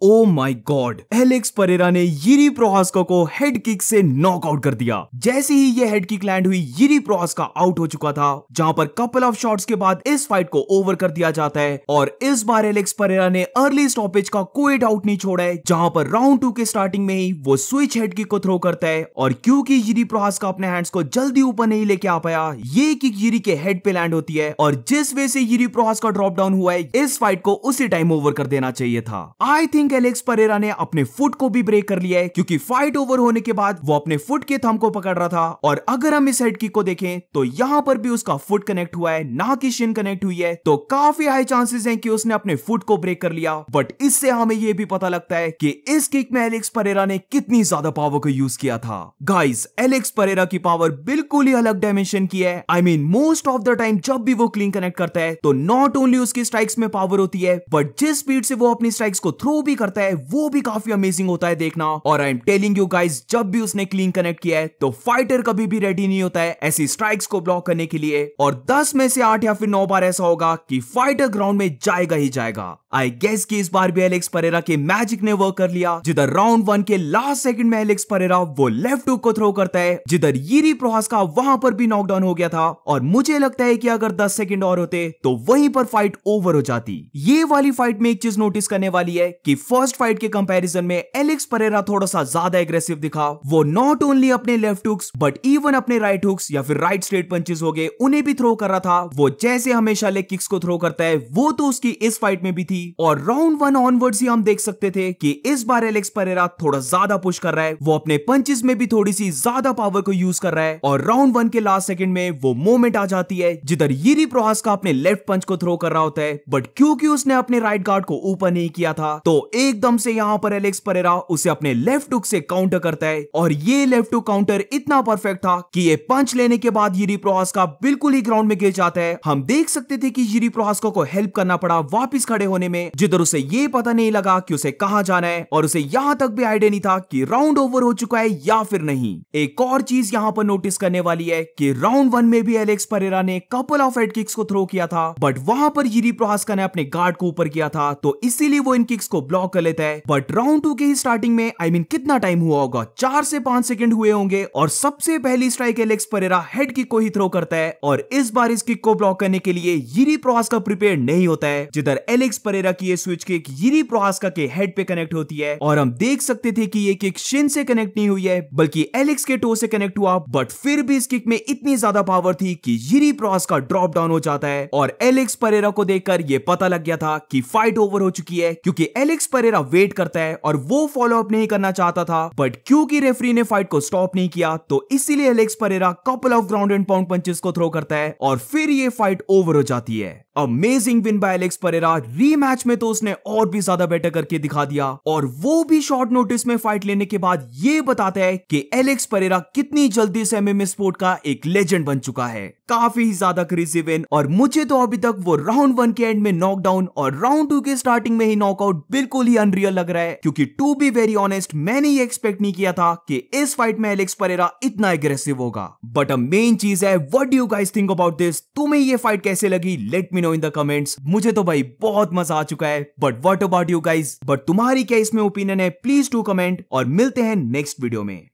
Oh my God, Alex Pereira ने यिरी Prochazka को head kick से नॉकआउट कर दिया। जैसे ही ये हेड किक लैंड हुई, यिरी प्रोहास्का आउट हो चुका था, जहां पर कपल ऑफ शॉट्स के बाद इस फाइट को ओवर कर दिया जाता है। और इस बार एलेक्स परेरा ने अर्ली स्टॉपेज का कोई डाउट नहीं छोड़ा है, जहां पर राउंड 2 के स्टार्टिंग में ही वो स्विच हेड किक को थ्रो करता है। और क्योंकि यिरी प्रोहास्का अपने हैंड्स को जल्दी ऊपर नहीं लेके आ पाया, ये किक यिरी के हेड पे लैंड होती है। और जिस वे से यिरी प्रोहास्का ड्रॉप डाउन हुआ है, इस फाइट को उसी टाइम ओवर कर देना चाहिए था। आई थिंक एलेक्स परेरा ने अपने फुट को भी ब्रेक कर लिया है, क्योंकि फाइट ओवर होने के बाद वो अपने फुट के थंब को पकड़ रहा था। और अगर हम इस हेड किक को देखें तो यहां पर भी उसका फुट कनेक्ट हुआ है, ना कि शिन कनेक्ट हुई है। तो काफी हाई चांसेस हैं कि उसने अपने फुट को ब्रेक कर लिया। बट इससे हमें यह भी पता लगता है कि इस किक में एलेक्स परेरा ने कितनी ज्यादा पावर को यूज किया था। गाइस, एलेक्स परेरा की पावर बिल्कुल ही अलग डायमेंशन की है। I mean most of the time जब भी वो क्लीन कनेक्ट करता है तो नॉट ओनली उसकी स्ट्राइक्स में पावर होती है, बट जिस स्पीड से वो अपनी स्ट्राइक्स को थ्रो भी करता है वो भी काफी अमेजिंग होता है देखना। और I am telling you guys, जब भी उसने क्लीन कनेक्ट किया है तो फाइटर कभी भी रेडी नहीं होता है ऐसी स्ट्राइक्स को ब्लॉक करने के लिए। और 10 में से 8 या फिर 9 बार ऐसा होगा कि फाइटर ग्राउंड में जाएगा ही जाएगा। आई गेस कि इस बार भी एलेक्स परेरा के मैजिक ने वर्क कर लिया, जिधर राउंड 1 के लास्ट सेकंड में एलेक्स परेरा वो लेफ्ट हुक को थ्रो करता है, जिधर यिरी प्रोहास्का वहां पर भी नॉकडाउन हो गया था। और मुझे लगता है कि अगर 10 सेकंड और होते तो वहीं पर फाइट ओवर हो जाती। ये वाली फाइट में एक चीज नोटिस करने वाली है कि फर्स्ट फाइट के कंपैरिजन में एलेक्स परेरा थोड़ा सा ज्यादा एग्रेसिव दिखा। वो नॉट ओनली अपने लेफ्ट हुक्स बट इवन अपने राइट हुक्स या फिर राइट स्ट्रेट पंचेस हो गए, उन्हें भी थ्रो कर रहा था। वो जैसे हमेशा लेग किक्स को थ्रो करता है, वो तो उसकी इस फाइट में भी थी। और राउंड 1 ऑनवर्ड्स ही हम देख सकते थे कि इस बार एलेक्स परेरा थोड़ा ज्यादा पुश कर रहा है। वो अपने पंचेस में भी थोड़ी सी ज्यादा पावर को यूज कर रहा है। और राउंड 1 के लास्ट सेकंड में वो मोमेंट आ जाती है जिधर यिरी प्रोहास्का अपने लेफ्ट पंच को थ्रो कर रहा होता है, बट क्योंकि उसने अपने राइट गार्ड को ऊपर नहीं किया था तो एकदम से यहां पर एलेक्स परेरा उसे अपने लेफ्ट हुक से काउंटर करता है। और ये लेफ्ट हुक काउंटर इतना परफेक्ट था कि ये पंच लेने के बाद यिरी प्रोहास्का बिल्कुल ही ग्राउंड में गिर जाता है। हम देख सकते थे कि यिरी प्रोहास्का को हेल्प करना पड़ा वापस खड़े होने में, जिधर उसे ये पता नहीं लगा कि उसे कहां जाना है। और उसे यहां तक भी आइडिया नहीं था कि राउंड ओवर हो चुका है या फिर नहीं। एक और चीज यहां पर नोटिस करने वाली है कि राउंड 1 में भी एलेक्स परेरा ने कपल ऑफ हेड किक्स को थ्रो किया था, बट वहां पर यिरी प्रोहास्का ने अपने गार्ड को ऊपर किया था, तो इसीलिए वो इन किक्स को ब्लॉक कर लेता है। बट राउंड 2 के ही स्टार्टिंग में आई मीन कितना टाइम हुआ होगा, 4 से 5 सेकंड हुए होंगे, और सबसे पहली strike Alex Pereira head kick को ही थ्रो करता है। और इस बार इस किक को ब्लॉक करने के लिए यिरी प्रोहास्का प्रिपेयर नहीं होता है, जिधर एलेक्स परेरा की ये स्विच किक यिरी प्रोहास्का के हेड पे कनेक्ट होती है। और हम देख सकते थे कि ये किक शिन से कनेक्ट नहीं हुई है बल्कि एलेक्स के टो से कनेक्ट हुआ। बट फिर भी इस किक में इतनी ज्यादा पावर थी कि यिरी प्रोहास्का ड्रॉप डाउन हो जाता है। और एलेक्स परेरा को देखकर ये पता लग गया था कि फाइट ओवर हो चुकी है, क्योंकि एलेक्स परेरा वेट करता है और वो फॉलो अप नहीं करना चाहता था। बट क्योंकि रेफरी ने फाइट को स्टॉप नहीं किया तो इसीलिए Alex Pereira couple of ground and pound punches को थ्रो करता है और फिर ये फाइट ओवर हो जाती है। Amazing win bye Alex Pereira. Rematch में तो उसने और भी ज्यादा बेटर करके दिखा दिया, और वो भी शॉर्ट नोटिस में फाइट लेने के बाद ये बताता है कि एलेक्स परेरा कितनी जल्दी से एमएमए स्पोर्ट का एक लेजेंड बन चुका है। काफी ज्यादा क्रेजी विन। और मुझे तो अभी तक वो राउंड 1 के एंड में नॉकडाउन और राउंड 2 के स्टार्टिंग में ही नॉकआउट बिल्कुल ही अनरियल लग रहा है, क्योंकि टू बी वेरी ऑनेस्ट मैंने ये एक्सपेक्ट नहीं किया था कि इस फाइट में एलेक्स परेरा इतना एग्रेसिव होगा। बट अब मेन चीज है, what do you guys think about this? तुम्हें ये फाइट कैसे लगी? Let me know in the comments. मुझे तो भाई बहुत मजा आ चुका है, but what about you guys? But तुम्हारी क्या इसमें ओपिनियन है? प्लीज टू कमेंट, और मिलते हैं नेक्स्ट वीडियो में।